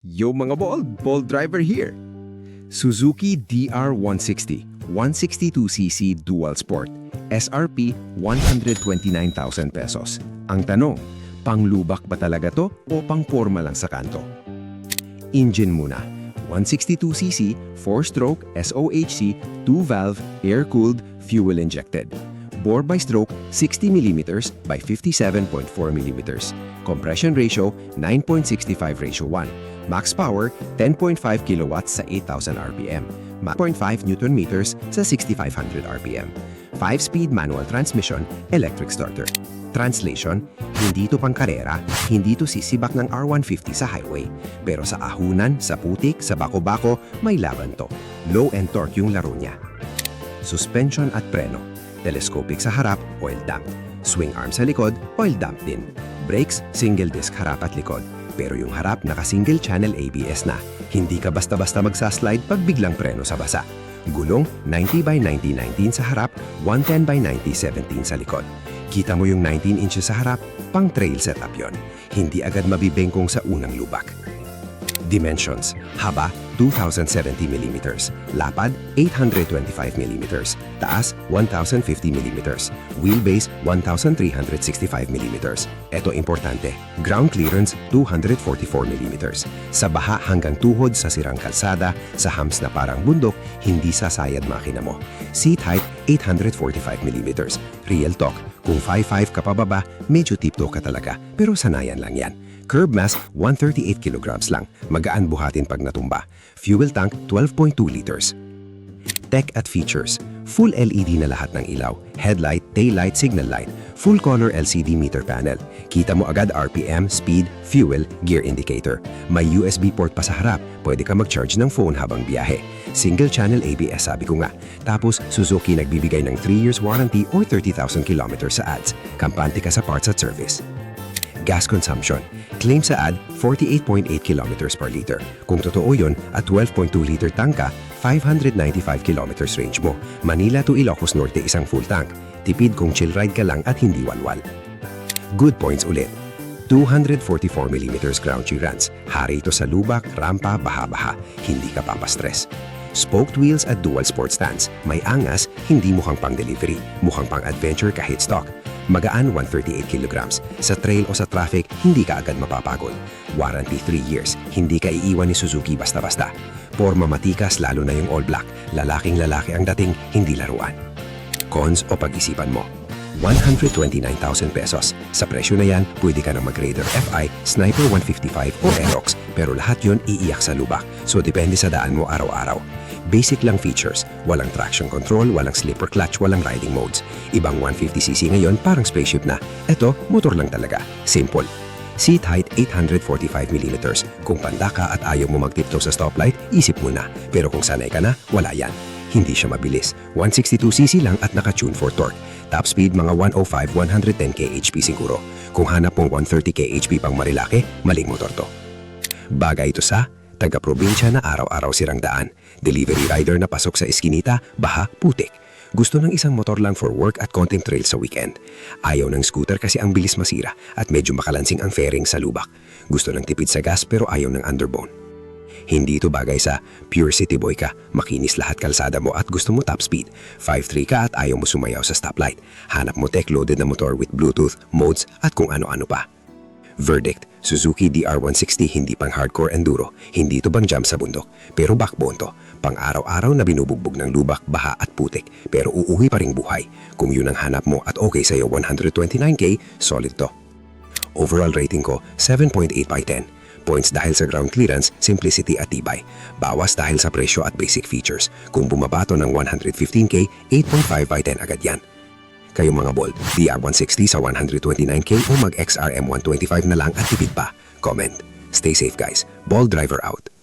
Yo mga bold driver here! Suzuki DR160, 162cc Dual Sport, SRP 129,000 pesos. Ang tanong, panglubak ba talaga to o pang-forma lang sa kanto? Engine muna, 162cc, 4-stroke, SOHC, 2-valve, air-cooled, fuel-injected. Bore by stroke, 60mm by 57.4mm. Compression ratio, 9.65:1. Max power, 10.5 kilowatts sa 8,000 RPM. 0.5 Newton meters sa 6,500 RPM. 5-speed manual transmission, electric starter. Translation, hindi to pang karera, hindi to sisibak ng R150 sa highway. Pero sa ahunan, sa putik, sa bako-bako, may laban to. Low end torque yung laro niya. Suspension at preno. Telescopic sa harap, oil damp. Swing arm sa likod, oil damp din. Brakes, single disc harap at likod. Pero yung harap naka-single channel ABS na. Hindi ka basta-basta magsaslide pag biglang preno sa basa. Gulong, 90/90/19 sa harap, 110/90/17 sa likod. Kita mo yung 19 inches sa harap, pang trail setup yon. Hindi agad mabibengkong sa unang lubak. Dimensions, haba 2,070mm, lapad 825mm, taas 1,050mm, wheelbase 1,365mm. Ito importante, ground clearance 244mm. Sa baha hanggang tuhod sa sirang kalsada, sa humps na parang bundok, hindi sasayad makina mo. Seat height 845mm. Real talk, kung 5'5" ka pababa, medyo tipto ka talaga, pero sanayan lang yan. Curb mass, 138 kilograms lang. Magaan buhatin pag natumba. Fuel tank, 12.2 liters. Tech at features. Full LED na lahat ng ilaw. Headlight, taillight, signal light. Full color LCD meter panel. Kita mo agad RPM, speed, fuel, gear indicator. May USB port pa sa harap. Pwede ka mag-charge ng phone habang biyahe. Single channel ABS sabi ko nga. Tapos Suzuki nagbibigay ng 3 years warranty or 30,000 kilometers sa ads. Kampante ka sa parts at service. Gas consumption. Claim sa ad, 48.8 kilometers per liter. Kung totoo yun, at 12.2 liter tank ka, 595 kilometers range mo. Manila to Ilocos Norte isang full tank. Tipid kung chill ride ka lang at hindi walwal. Good points ulit. 244mm ground clearance. Hari ito sa lubak, rampa, baha-baha. Hindi ka papastress. Spoked wheels at dual sport stance. May angas, hindi mukhang pang-delivery. Mukhang pang-adventure kahit stock. Magaan 138 kilograms. Sa trail o sa traffic, hindi ka agad mapapagod. Warranty 3 years. Hindi ka iiwan ni Suzuki basta-basta. Porma matikas lalo na yung all black. Lalaking lalaki ang dating, hindi laruan. Cons o pag-isipan mo. 129,000 pesos. Sa presyo na yan, pwede ka na mag-Raider FI, Sniper 155 o Aerox. Pero lahat yon iiyak sa lubak. So depende sa daan mo araw-araw. Basic lang features. Walang traction control, walang slipper clutch, walang riding modes. Ibang 150cc ngayon parang spaceship na. Ito, motor lang talaga. Simple. Seat height 845mm. Kung panda ka at ayaw mo magtiptoe sa stoplight, isip mo na. Pero kung sanay ka na, wala yan. Hindi siya mabilis. 162cc lang at naka-tune for torque. Top speed mga 105-110 kHP siguro. Kung hanap mong 130 kHP pang Marilake, maling motor to. Bagay ito sa taga-probinsya na araw-araw sirang daan. Delivery rider na pasok sa eskinita, baha, putik. Gusto ng isang motor lang for work at konting trail sa weekend. Ayaw ng scooter kasi ang bilis masira at medyo makalansing ang fairing sa lubak. Gusto ng tipid sa gas pero ayaw ng underbone. Hindi ito bagay sa pure city boy ka, makinis lahat kalsada mo at gusto mo top speed. 5'3" ka at ayaw mo sumayaw sa stoplight. Hanap mo tech-loaded na motor with Bluetooth, modes at kung ano-ano pa. Verdict, Suzuki DR160 hindi pang hardcore enduro, hindi ito bang jump sa bundok, pero backbone to, pang araw-araw na binubugbog ng lubak, baha at putik, pero uuwi pa ring buhay. Kung yun ang hanap mo at okay sa'yo 129K, solid to. Overall rating ko, 7.8/10. Points dahil sa ground clearance, simplicity at tibay. Bawas dahil sa presyo at basic features. Kung bumabato ng 115K, 8.5/10 agad yan. Kayo mga bold, DR160 sa 129K o mag-XRM 125 na lang at tipid pa. Comment. Stay safe guys. Bold driver out.